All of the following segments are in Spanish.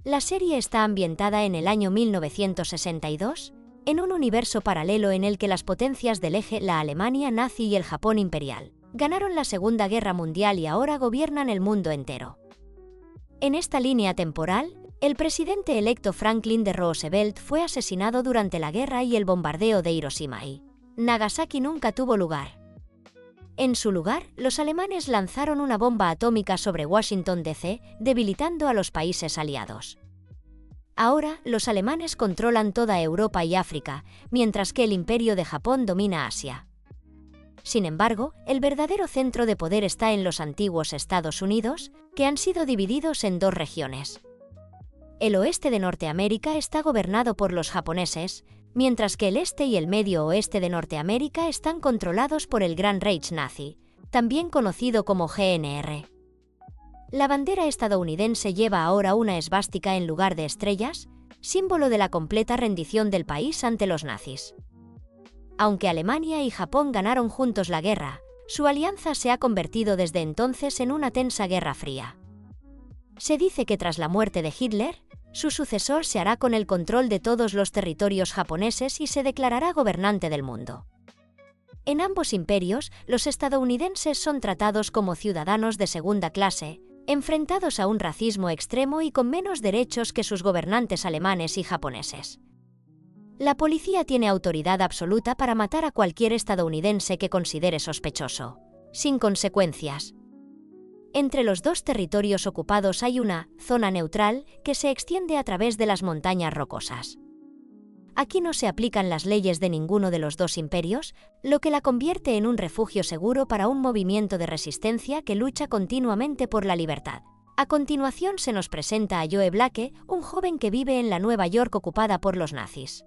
La serie está ambientada en el año 1962, en un universo paralelo en el que las potencias del eje, la Alemania nazi y el Japón imperial, ganaron la Segunda Guerra Mundial y ahora gobiernan el mundo entero. En esta línea temporal, el presidente electo Franklin D. Roosevelt fue asesinado durante la guerra y el bombardeo de Hiroshima y Nagasaki nunca tuvo lugar. En su lugar, los alemanes lanzaron una bomba atómica sobre Washington, D.C., debilitando a los países aliados. Ahora, los alemanes controlan toda Europa y África, mientras que el Imperio de Japón domina Asia. Sin embargo, el verdadero centro de poder está en los antiguos Estados Unidos, que han sido divididos en dos regiones. El oeste de Norteamérica está gobernado por los japoneses, mientras que el este y el medio oeste de Norteamérica están controlados por el Gran Reich Nazi, también conocido como GNR. La bandera estadounidense lleva ahora una esvástica en lugar de estrellas, símbolo de la completa rendición del país ante los nazis. Aunque Alemania y Japón ganaron juntos la guerra, su alianza se ha convertido desde entonces en una tensa guerra fría. Se dice que tras la muerte de Hitler, su sucesor se hará con el control de todos los territorios japoneses y se declarará gobernante del mundo. En ambos imperios, los estadounidenses son tratados como ciudadanos de segunda clase, enfrentados a un racismo extremo y con menos derechos que sus gobernantes alemanes y japoneses. La policía tiene autoridad absoluta para matar a cualquier estadounidense que considere sospechoso, sin consecuencias. Entre los dos territorios ocupados hay una zona neutral que se extiende a través de las montañas rocosas. Aquí no se aplican las leyes de ninguno de los dos imperios, lo que la convierte en un refugio seguro para un movimiento de resistencia que lucha continuamente por la libertad. A continuación se nos presenta a Joe Blake, un joven que vive en la Nueva York ocupada por los nazis.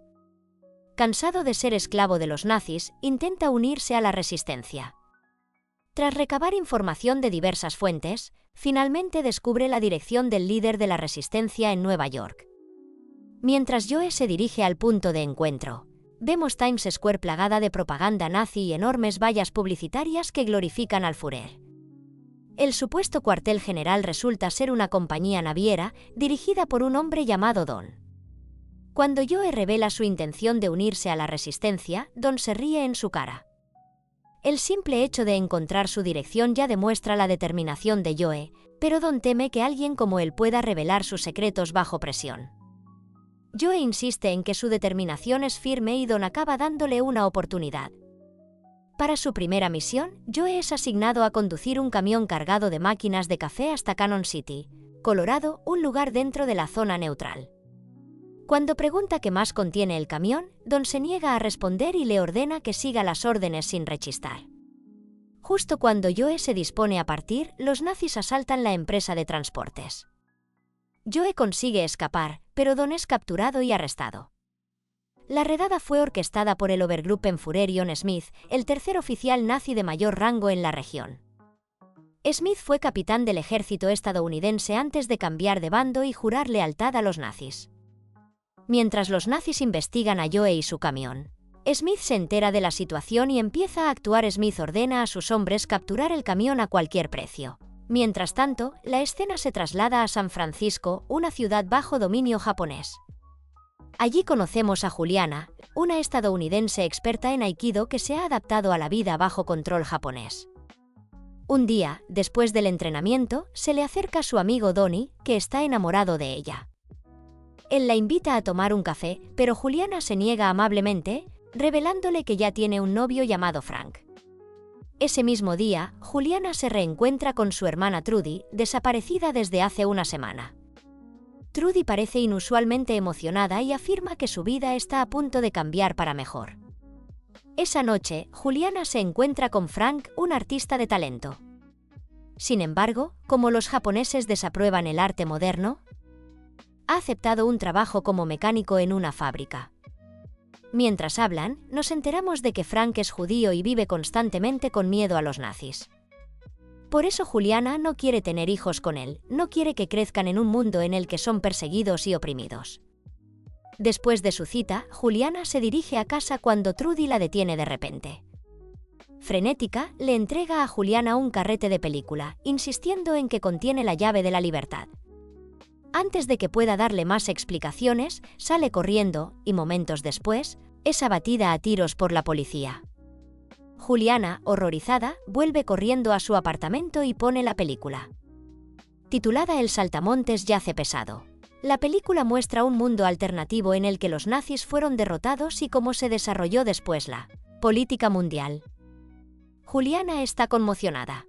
Cansado de ser esclavo de los nazis, intenta unirse a la resistencia. Tras recabar información de diversas fuentes, finalmente descubre la dirección del líder de la resistencia en Nueva York. Mientras Joe se dirige al punto de encuentro, vemos Times Square plagada de propaganda nazi y enormes vallas publicitarias que glorifican al Führer. El supuesto cuartel general resulta ser una compañía naviera dirigida por un hombre llamado Don. Cuando Joe revela su intención de unirse a la resistencia, Don se ríe en su cara. El simple hecho de encontrar su dirección ya demuestra la determinación de Joe, pero Don teme que alguien como él pueda revelar sus secretos bajo presión. Joe insiste en que su determinación es firme y Don acaba dándole una oportunidad. Para su primera misión, Joe es asignado a conducir un camión cargado de máquinas de café hasta Cannon City, Colorado, un lugar dentro de la zona neutral. Cuando pregunta qué más contiene el camión, Don se niega a responder y le ordena que siga las órdenes sin rechistar. Justo cuando Joe se dispone a partir, los nazis asaltan la empresa de transportes. Joe consigue escapar, pero Don es capturado y arrestado. La redada fue orquestada por el Obergruppenführer John Smith, el tercer oficial nazi de mayor rango en la región. Smith fue capitán del ejército estadounidense antes de cambiar de bando y jurar lealtad a los nazis. Mientras los nazis investigan a Joe y su camión, Smith se entera de la situación y empieza a actuar. Smith ordena a sus hombres capturar el camión a cualquier precio. Mientras tanto, la escena se traslada a San Francisco, una ciudad bajo dominio japonés. Allí conocemos a Juliana, una estadounidense experta en Aikido que se ha adaptado a la vida bajo control japonés. Un día, después del entrenamiento, se le acerca su amigo Donnie, que está enamorado de ella. Él la invita a tomar un café, pero Juliana se niega amablemente, revelándole que ya tiene un novio llamado Frank. Ese mismo día, Juliana se reencuentra con su hermana Trudy, desaparecida desde hace una semana. Trudy parece inusualmente emocionada y afirma que su vida está a punto de cambiar para mejor. Esa noche, Juliana se encuentra con Frank, un artista de talento. Sin embargo, como los japoneses desaprueban el arte moderno, ha aceptado un trabajo como mecánico en una fábrica. Mientras hablan, nos enteramos de que Frank es judío y vive constantemente con miedo a los nazis. Por eso Juliana no quiere tener hijos con él, no quiere que crezcan en un mundo en el que son perseguidos y oprimidos. Después de su cita, Juliana se dirige a casa cuando Trudy la detiene de repente. Frenética, le entrega a Juliana un carrete de película, insistiendo en que contiene la llave de la libertad. Antes de que pueda darle más explicaciones, sale corriendo y momentos después, es abatida a tiros por la policía. Juliana, horrorizada, vuelve corriendo a su apartamento y pone la película. Titulada El saltamontes yace pesado. La película muestra un mundo alternativo en el que los nazis fueron derrotados y cómo se desarrolló después la política mundial. Juliana está conmocionada.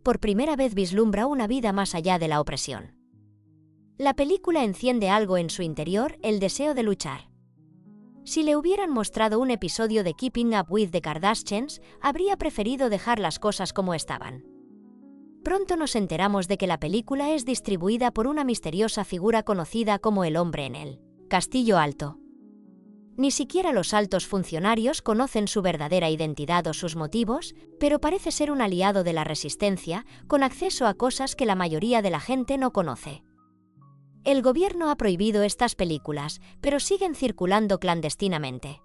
Por primera vez vislumbra una vida más allá de la opresión. La película enciende algo en su interior, el deseo de luchar. Si le hubieran mostrado un episodio de Keeping Up with the Kardashians, habría preferido dejar las cosas como estaban. Pronto nos enteramos de que la película es distribuida por una misteriosa figura conocida como el hombre en el Castillo Alto. Ni siquiera los altos funcionarios conocen su verdadera identidad o sus motivos, pero parece ser un aliado de la resistencia, con acceso a cosas que la mayoría de la gente no conoce. El gobierno ha prohibido estas películas, pero siguen circulando clandestinamente.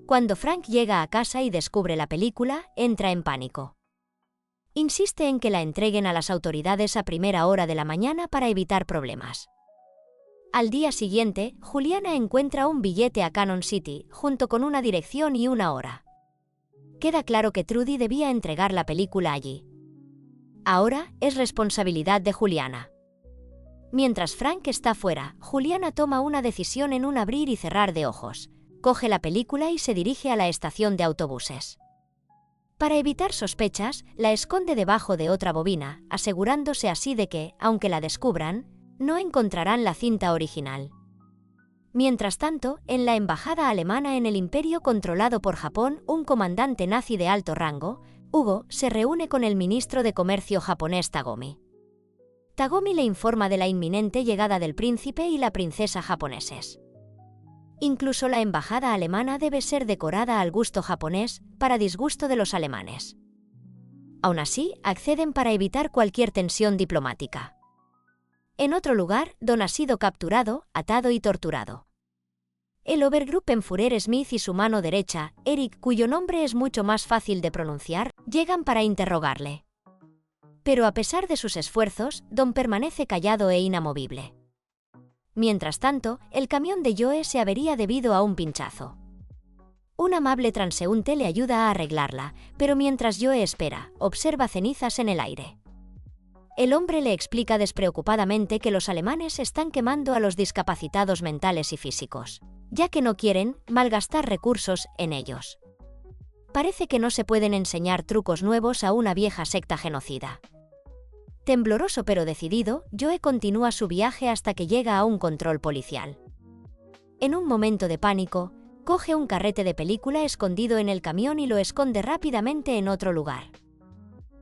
Cuando Frank llega a casa y descubre la película, entra en pánico. Insiste en que la entreguen a las autoridades a primera hora de la mañana para evitar problemas. Al día siguiente, Juliana encuentra un billete a Cannon City, junto con una dirección y una hora. Queda claro que Trudy debía entregar la película allí. Ahora es responsabilidad de Juliana. Mientras Frank está fuera, Juliana toma una decisión en un abrir y cerrar de ojos. Coge la película y se dirige a la estación de autobuses. Para evitar sospechas, la esconde debajo de otra bobina, asegurándose así de que, aunque la descubran, no encontrarán la cinta original. Mientras tanto, en la embajada alemana en el imperio controlado por Japón, un comandante nazi de alto rango, Hugo, se reúne con el ministro de Comercio japonés Tagomi. Tagomi le informa de la inminente llegada del príncipe y la princesa japoneses. Incluso la embajada alemana debe ser decorada al gusto japonés, para disgusto de los alemanes. Aún así, acceden para evitar cualquier tensión diplomática. En otro lugar, Don ha sido capturado, atado y torturado. El Obergruppenführer Smith y su mano derecha, Eric, cuyo nombre es mucho más fácil de pronunciar, llegan para interrogarle. Pero a pesar de sus esfuerzos, Don permanece callado e inamovible. Mientras tanto, el camión de Joe se avería debido a un pinchazo. Un amable transeúnte le ayuda a arreglarla, pero mientras Joe espera, observa cenizas en el aire. El hombre le explica despreocupadamente que los alemanes están quemando a los discapacitados mentales y físicos, ya que no quieren malgastar recursos en ellos. Parece que no se pueden enseñar trucos nuevos a una vieja secta genocida. Tembloroso pero decidido, Joe continúa su viaje hasta que llega a un control policial. En un momento de pánico, coge un carrete de película escondido en el camión y lo esconde rápidamente en otro lugar.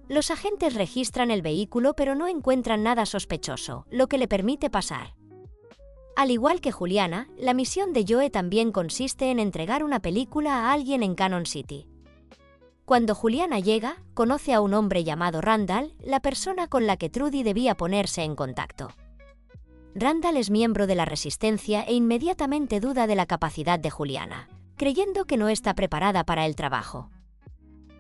Los agentes registran el vehículo pero no encuentran nada sospechoso, lo que le permite pasar. Al igual que Juliana, la misión de Joe también consiste en entregar una película a alguien en Cannon City. Cuando Juliana llega, conoce a un hombre llamado Randall, la persona con la que Trudy debía ponerse en contacto. Randall es miembro de la Resistencia e inmediatamente duda de la capacidad de Juliana, creyendo que no está preparada para el trabajo.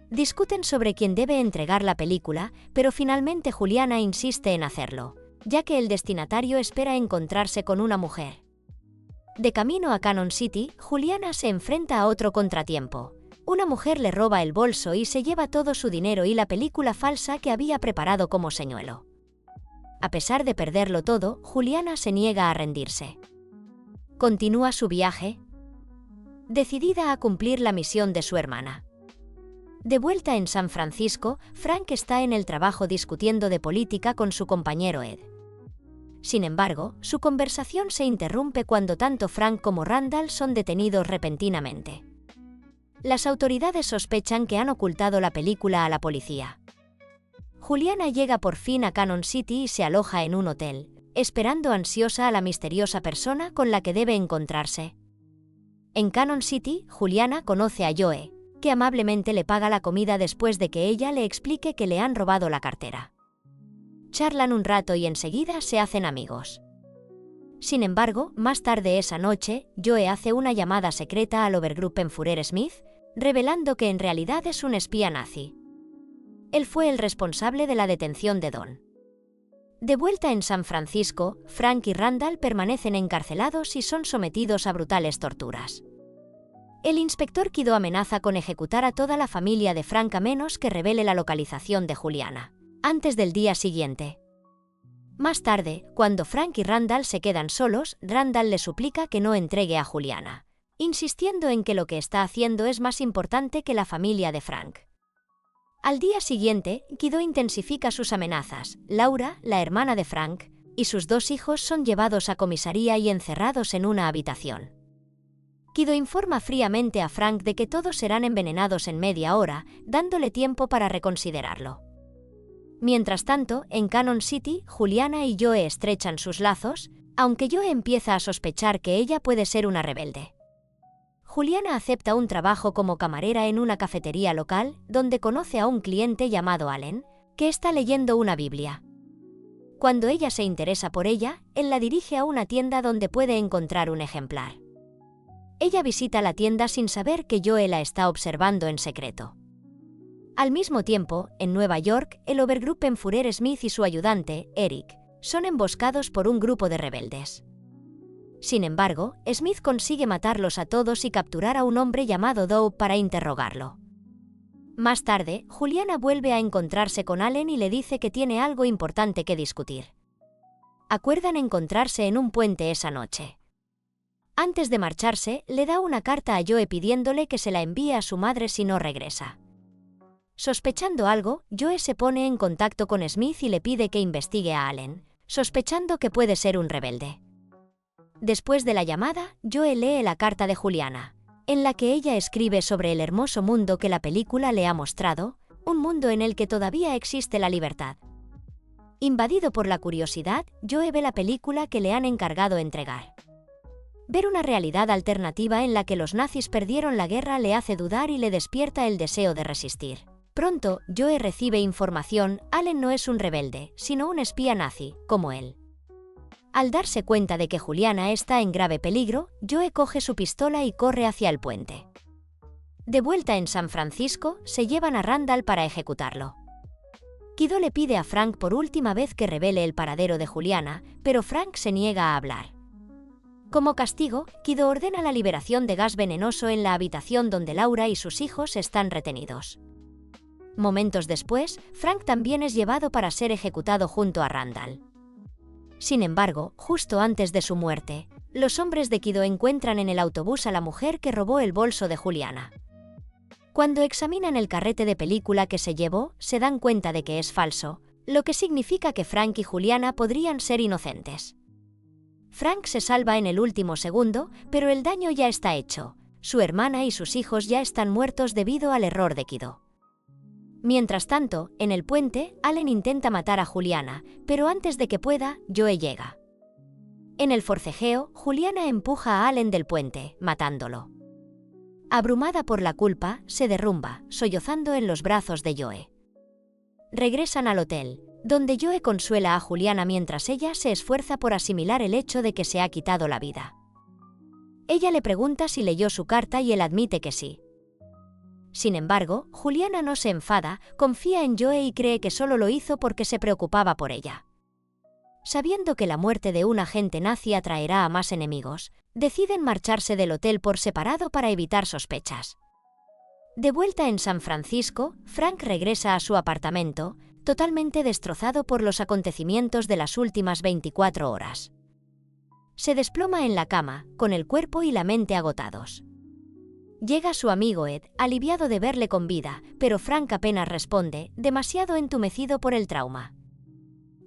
Discuten sobre quién debe entregar la película, pero finalmente Juliana insiste en hacerlo, ya que el destinatario espera encontrarse con una mujer. De camino a Cannon City, Juliana se enfrenta a otro contratiempo. Una mujer le roba el bolso y se lleva todo su dinero y la película falsa que había preparado como señuelo. A pesar de perderlo todo, Juliana se niega a rendirse. Continúa su viaje, decidida a cumplir la misión de su hermana. De vuelta en San Francisco, Frank está en el trabajo discutiendo de política con su compañero Ed. Sin embargo, su conversación se interrumpe cuando tanto Frank como Randall son detenidos repentinamente. Las autoridades sospechan que han ocultado la película a la policía. Juliana llega por fin a Cannon City y se aloja en un hotel, esperando ansiosa a la misteriosa persona con la que debe encontrarse. En Cannon City, Juliana conoce a Joe, que amablemente le paga la comida después de que ella le explique que le han robado la cartera. Charlan un rato y enseguida se hacen amigos. Sin embargo, más tarde esa noche, Joe hace una llamada secreta al Obergruppenführer Smith, revelando que en realidad es un espía nazi. Él fue el responsable de la detención de Don. De vuelta en San Francisco, Frank y Randall permanecen encarcelados y son sometidos a brutales torturas. El inspector Kido amenaza con ejecutar a toda la familia de Frank a menos que revele la localización de Juliana, antes del día siguiente. Más tarde, cuando Frank y Randall se quedan solos, Randall le suplica que no entregue a Juliana, insistiendo en que lo que está haciendo es más importante que la familia de Frank. Al día siguiente, Kido intensifica sus amenazas. Laura, la hermana de Frank, y sus 2 hijos son llevados a comisaría y encerrados en una habitación. Kido informa fríamente a Frank de que todos serán envenenados en media hora, dándole tiempo para reconsiderarlo. Mientras tanto, en Cannon City, Juliana y Joe estrechan sus lazos, aunque Joe empieza a sospechar que ella puede ser una rebelde. Juliana acepta un trabajo como camarera en una cafetería local, donde conoce a un cliente llamado Allen, que está leyendo una Biblia. Cuando ella se interesa por ella, él la dirige a una tienda donde puede encontrar un ejemplar. Ella visita la tienda sin saber que Joe la está observando en secreto. Al mismo tiempo, en Nueva York, el Obergruppenführer Smith y su ayudante, Eric, son emboscados por un grupo de rebeldes. Sin embargo, Smith consigue matarlos a todos y capturar a un hombre llamado Doe para interrogarlo. Más tarde, Juliana vuelve a encontrarse con Allen y le dice que tiene algo importante que discutir. Acuerdan encontrarse en un puente esa noche. Antes de marcharse, le da una carta a Joe pidiéndole que se la envíe a su madre si no regresa. Sospechando algo, Joe se pone en contacto con Smith y le pide que investigue a Allen, sospechando que puede ser un rebelde. Después de la llamada, Joe lee la carta de Juliana, en la que ella escribe sobre el hermoso mundo que la película le ha mostrado, un mundo en el que todavía existe la libertad. Invadido por la curiosidad, Joe ve la película que le han encargado entregar. Ver una realidad alternativa en la que los nazis perdieron la guerra le hace dudar y le despierta el deseo de resistir. Pronto, Joe recibe información. Allen no es un rebelde, sino un espía nazi, como él. Al darse cuenta de que Juliana está en grave peligro, Joe coge su pistola y corre hacia el puente. De vuelta en San Francisco, se llevan a Randall para ejecutarlo. Kido le pide a Frank por última vez que revele el paradero de Juliana, pero Frank se niega a hablar. Como castigo, Kido ordena la liberación de gas venenoso en la habitación donde Laura y sus hijos están retenidos. Momentos después, Frank también es llevado para ser ejecutado junto a Randall. Sin embargo, justo antes de su muerte, los hombres de Kido encuentran en el autobús a la mujer que robó el bolso de Juliana. Cuando examinan el carrete de película que se llevó, se dan cuenta de que es falso, lo que significa que Frank y Juliana podrían ser inocentes. Frank se salva en el último segundo, pero el daño ya está hecho. Su hermana y sus hijos ya están muertos debido al error de Kido. Mientras tanto, en el puente, Allen intenta matar a Juliana, pero antes de que pueda, Joe llega. En el forcejeo, Juliana empuja a Allen del puente, matándolo. Abrumada por la culpa, se derrumba, sollozando en los brazos de Joe. Regresan al hotel, donde Joe consuela a Juliana mientras ella se esfuerza por asimilar el hecho de que se ha quitado la vida. Ella le pregunta si leyó su carta y él admite que sí. Sin embargo, Juliana no se enfada, confía en Joe y cree que solo lo hizo porque se preocupaba por ella. Sabiendo que la muerte de un agente nazi atraerá a más enemigos, deciden marcharse del hotel por separado para evitar sospechas. De vuelta en San Francisco, Frank regresa a su apartamento, totalmente destrozado por los acontecimientos de las últimas 24 horas. Se desploma en la cama, con el cuerpo y la mente agotados. Llega su amigo Ed, aliviado de verle con vida, pero Frank apenas responde, demasiado entumecido por el trauma.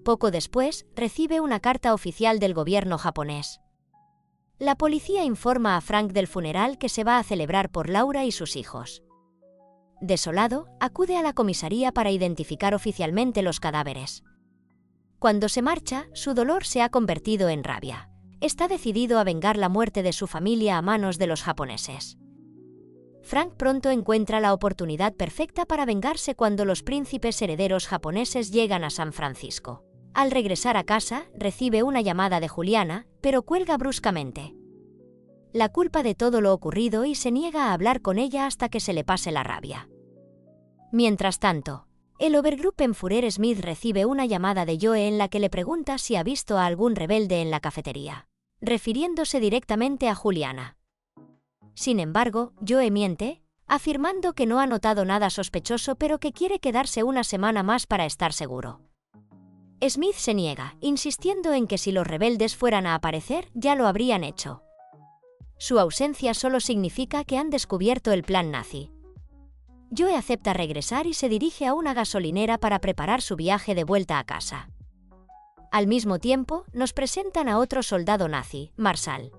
Poco después, recibe una carta oficial del gobierno japonés. La policía informa a Frank del funeral que se va a celebrar por Laura y sus hijos. Desolado, acude a la comisaría para identificar oficialmente los cadáveres. Cuando se marcha, su dolor se ha convertido en rabia. Está decidido a vengar la muerte de su familia a manos de los japoneses. Frank pronto encuentra la oportunidad perfecta para vengarse cuando los príncipes herederos japoneses llegan a San Francisco. Al regresar a casa, recibe una llamada de Juliana, pero cuelga bruscamente. La culpa de todo lo ocurrido y se niega a hablar con ella hasta que se le pase la rabia. Mientras tanto, El Obergruppenführer Smith recibe una llamada de Joe en la que le pregunta si ha visto a algún rebelde en la cafetería, refiriéndose directamente a Juliana. Sin embargo, Joe miente, afirmando que no ha notado nada sospechoso pero que quiere quedarse una semana más para estar seguro. Smith se niega, insistiendo en que si los rebeldes fueran a aparecer, ya lo habrían hecho. Su ausencia solo significa que han descubierto el plan nazi. Joe acepta regresar y se dirige a una gasolinera para preparar su viaje de vuelta a casa. Al mismo tiempo, nos presentan a otro soldado nazi, Marshall.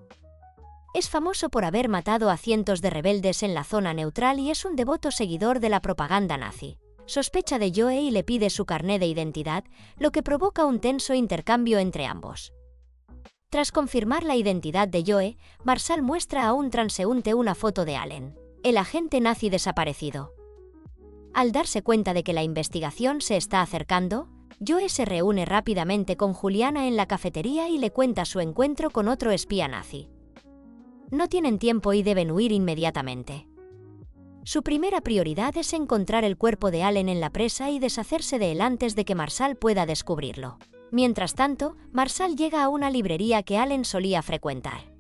Es famoso por haber matado a cientos de rebeldes en la zona neutral y es un devoto seguidor de la propaganda nazi. Sospecha de Joe y le pide su carné de identidad, lo que provoca un tenso intercambio entre ambos. Tras confirmar la identidad de Joe, Marshall muestra a un transeúnte una foto de Allen, el agente nazi desaparecido. Al darse cuenta de que la investigación se está acercando, Joe se reúne rápidamente con Juliana en la cafetería y le cuenta su encuentro con otro espía nazi. No tienen tiempo y deben huir inmediatamente. Su primera prioridad es encontrar el cuerpo de Allen en la presa y deshacerse de él antes de que Marshall pueda descubrirlo. Mientras tanto, Marshall llega a una librería que Allen solía frecuentar.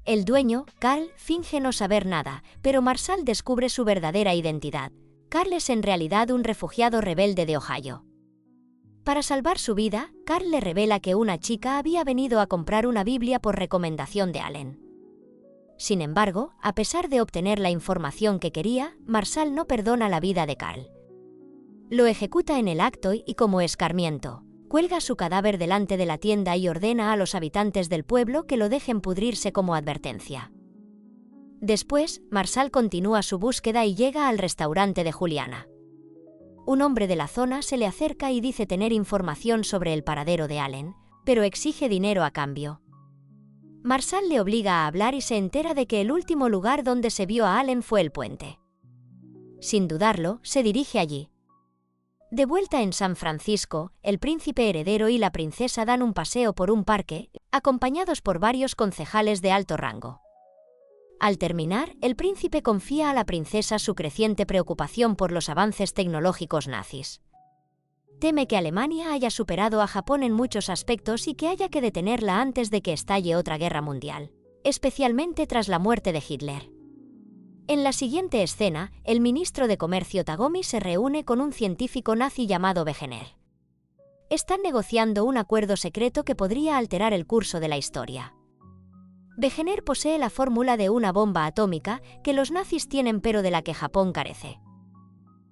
El dueño, Carl, finge no saber nada, pero Marshall descubre su verdadera identidad. Carl es en realidad un refugiado rebelde de Ohio. Para salvar su vida, Carl le revela que una chica había venido a comprar una Biblia por recomendación de Allen. Sin embargo, a pesar de obtener la información que quería, Marshall no perdona la vida de Carl. Lo ejecuta en el acto y, como escarmiento, cuelga su cadáver delante de la tienda y ordena a los habitantes del pueblo que lo dejen pudrirse como advertencia. Después, Marshall continúa su búsqueda y llega al restaurante de Juliana. Un hombre de la zona se le acerca y dice tener información sobre el paradero de Allen, pero exige dinero a cambio. Marshall le obliga a hablar y se entera de que el último lugar donde se vio a Allen fue el puente. Sin dudarlo, se dirige allí. De vuelta en San Francisco, el príncipe heredero y la princesa dan un paseo por un parque, acompañados por varios concejales de alto rango. Al terminar, el príncipe confía a la princesa su creciente preocupación por los avances tecnológicos nazis. Teme que Alemania haya superado a Japón en muchos aspectos y que haya que detenerla antes de que estalle otra guerra mundial, especialmente tras la muerte de Hitler. En la siguiente escena, el ministro de Comercio Tagomi se reúne con un científico nazi llamado Wegener. Están negociando un acuerdo secreto que podría alterar el curso de la historia. Wegener posee la fórmula de una bomba atómica que los nazis tienen pero de la que Japón carece.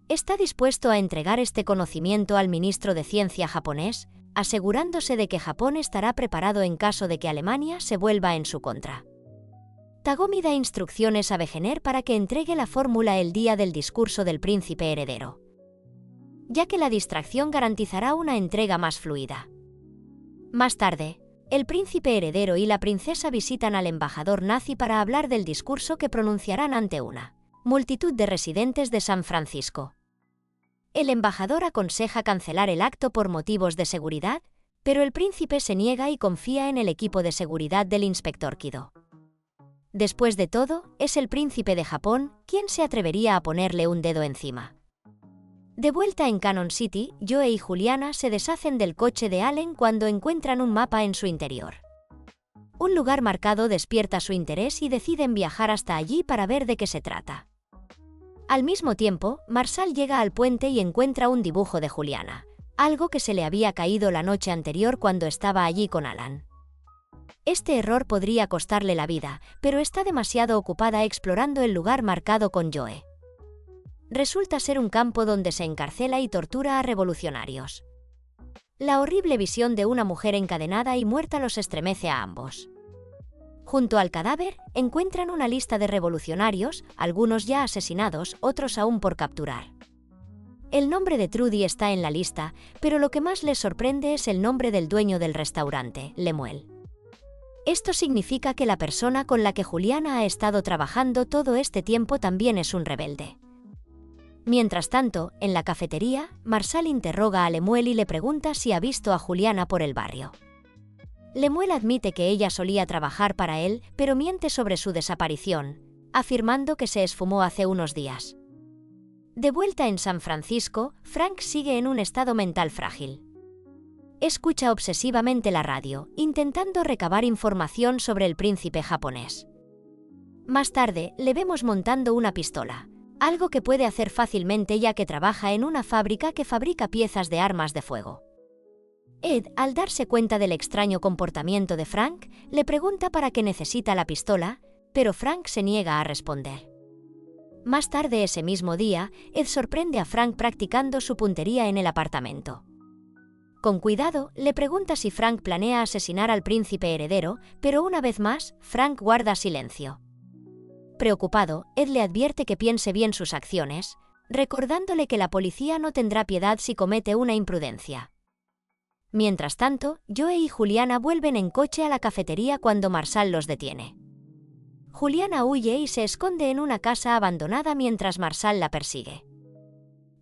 Está dispuesto a entregar este conocimiento al ministro de Ciencia japonés, asegurándose de que Japón estará preparado en caso de que Alemania se vuelva en su contra. Tagomi da instrucciones a Wegener para que entregue la fórmula el día del discurso del príncipe heredero, ya que la distracción garantizará una entrega más fluida. Más tarde, el príncipe heredero y la princesa visitan al embajador nazi para hablar del discurso que pronunciarán ante una multitud de residentes de San Francisco. El embajador aconseja cancelar el acto por motivos de seguridad, pero el príncipe se niega y confía en el equipo de seguridad del inspector Kido. Después de todo, es el príncipe de Japón quien se atrevería a ponerle un dedo encima. De vuelta en Cannon City, Joe y Juliana se deshacen del coche de Allen cuando encuentran un mapa en su interior. Un lugar marcado despierta su interés y deciden viajar hasta allí para ver de qué se trata. Al mismo tiempo, Marshall llega al puente y encuentra un dibujo de Juliana, algo que se le había caído la noche anterior cuando estaba allí con Alan. Este error podría costarle la vida, pero está demasiado ocupada explorando el lugar marcado con Joe. Resulta ser un campo donde se encarcela y tortura a revolucionarios. La horrible visión de una mujer encadenada y muerta los estremece a ambos. Junto al cadáver, encuentran una lista de revolucionarios, algunos ya asesinados, otros aún por capturar. El nombre de Trudy está en la lista, pero lo que más les sorprende es el nombre del dueño del restaurante, Lemuel. Esto significa que la persona con la que Juliana ha estado trabajando todo este tiempo también es un rebelde. Mientras tanto, en la cafetería, Marshall interroga a Lemuel y le pregunta si ha visto a Juliana por el barrio. Lemuel admite que ella solía trabajar para él, pero miente sobre su desaparición, afirmando que se esfumó hace unos días. De vuelta en San Francisco, Frank sigue en un estado mental frágil. Escucha obsesivamente la radio, intentando recabar información sobre el príncipe japonés. Más tarde, le vemos montando una pistola, algo que puede hacer fácilmente ya que trabaja en una fábrica que fabrica piezas de armas de fuego. Ed, al darse cuenta del extraño comportamiento de Frank, le pregunta para qué necesita la pistola, pero Frank se niega a responder. Más tarde ese mismo día, Ed sorprende a Frank practicando su puntería en el apartamento. Con cuidado, le pregunta si Frank planea asesinar al príncipe heredero, pero una vez más, Frank guarda silencio. Preocupado, Ed le advierte que piense bien sus acciones, recordándole que la policía no tendrá piedad si comete una imprudencia. Mientras tanto, Joe y Juliana vuelven en coche a la cafetería cuando Marshall los detiene. Juliana huye y se esconde en una casa abandonada mientras Marshall la persigue.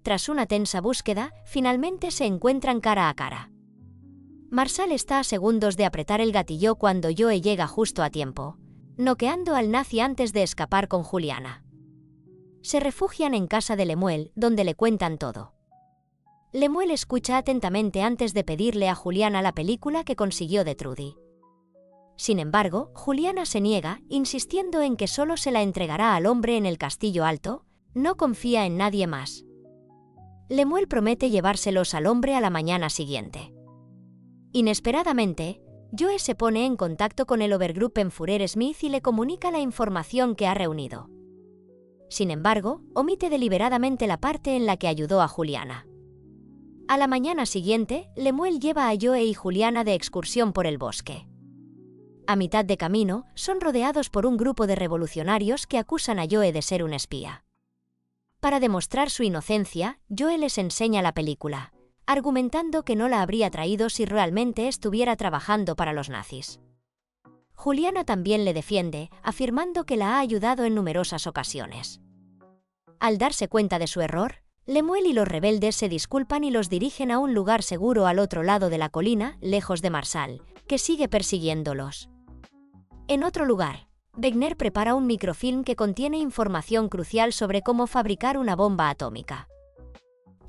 Tras una tensa búsqueda, finalmente se encuentran cara a cara. Marshall está a segundos de apretar el gatillo cuando Joe llega justo a tiempo, noqueando al nazi antes de escapar con Juliana. Se refugian en casa de Lemuel, donde le cuentan todo. Lemuel escucha atentamente antes de pedirle a Juliana la película que consiguió de Trudy. Sin embargo, Juliana se niega, insistiendo en que solo se la entregará al hombre en el castillo alto, no confía en nadie más. Lemuel promete llevárselos al hombre a la mañana siguiente. Inesperadamente, Joe se pone en contacto con el Obergruppenführer Smith y le comunica la información que ha reunido. Sin embargo, omite deliberadamente la parte en la que ayudó a Juliana. A la mañana siguiente, Lemuel lleva a Joe y Juliana de excursión por el bosque. A mitad de camino, son rodeados por un grupo de revolucionarios que acusan a Joe de ser un espía. Para demostrar su inocencia, Joe les enseña la película, argumentando que no la habría traído si realmente estuviera trabajando para los nazis. Juliana también le defiende, afirmando que la ha ayudado en numerosas ocasiones. Al darse cuenta de su error, Lemuel y los rebeldes se disculpan y los dirigen a un lugar seguro al otro lado de la colina, lejos de Marshall, que sigue persiguiéndolos. En otro lugar, Wegner prepara un microfilm que contiene información crucial sobre cómo fabricar una bomba atómica.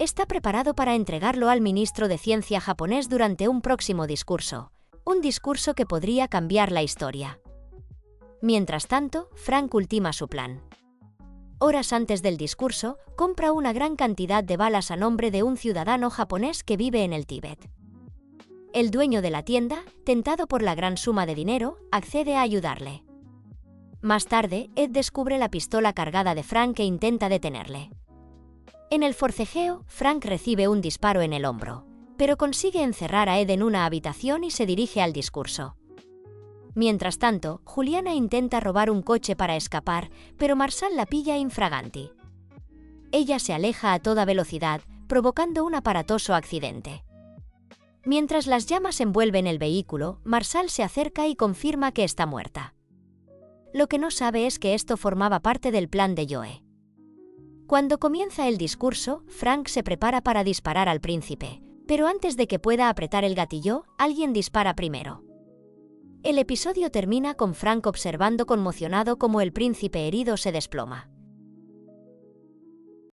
Está preparado para entregarlo al ministro de Ciencia japonés durante un próximo discurso, un discurso que podría cambiar la historia. Mientras tanto, Frank ultima su plan. Horas antes del discurso, compra una gran cantidad de balas a nombre de un ciudadano japonés que vive en el Tíbet. El dueño de la tienda, tentado por la gran suma de dinero, accede a ayudarle. Más tarde, Ed descubre la pistola cargada de Frank e intenta detenerle. En el forcejeo, Frank recibe un disparo en el hombro, pero consigue encerrar a Ed en una habitación y se dirige al discurso. Mientras tanto, Juliana intenta robar un coche para escapar, pero Marshall la pilla infraganti. Ella se aleja a toda velocidad, provocando un aparatoso accidente. Mientras las llamas envuelven el vehículo, Marshall se acerca y confirma que está muerta. Lo que no sabe es que esto formaba parte del plan de Joe. Cuando comienza el discurso, Frank se prepara para disparar al príncipe, pero antes de que pueda apretar el gatillo, alguien dispara primero. El episodio termina con Frank observando conmocionado cómo el príncipe herido se desploma.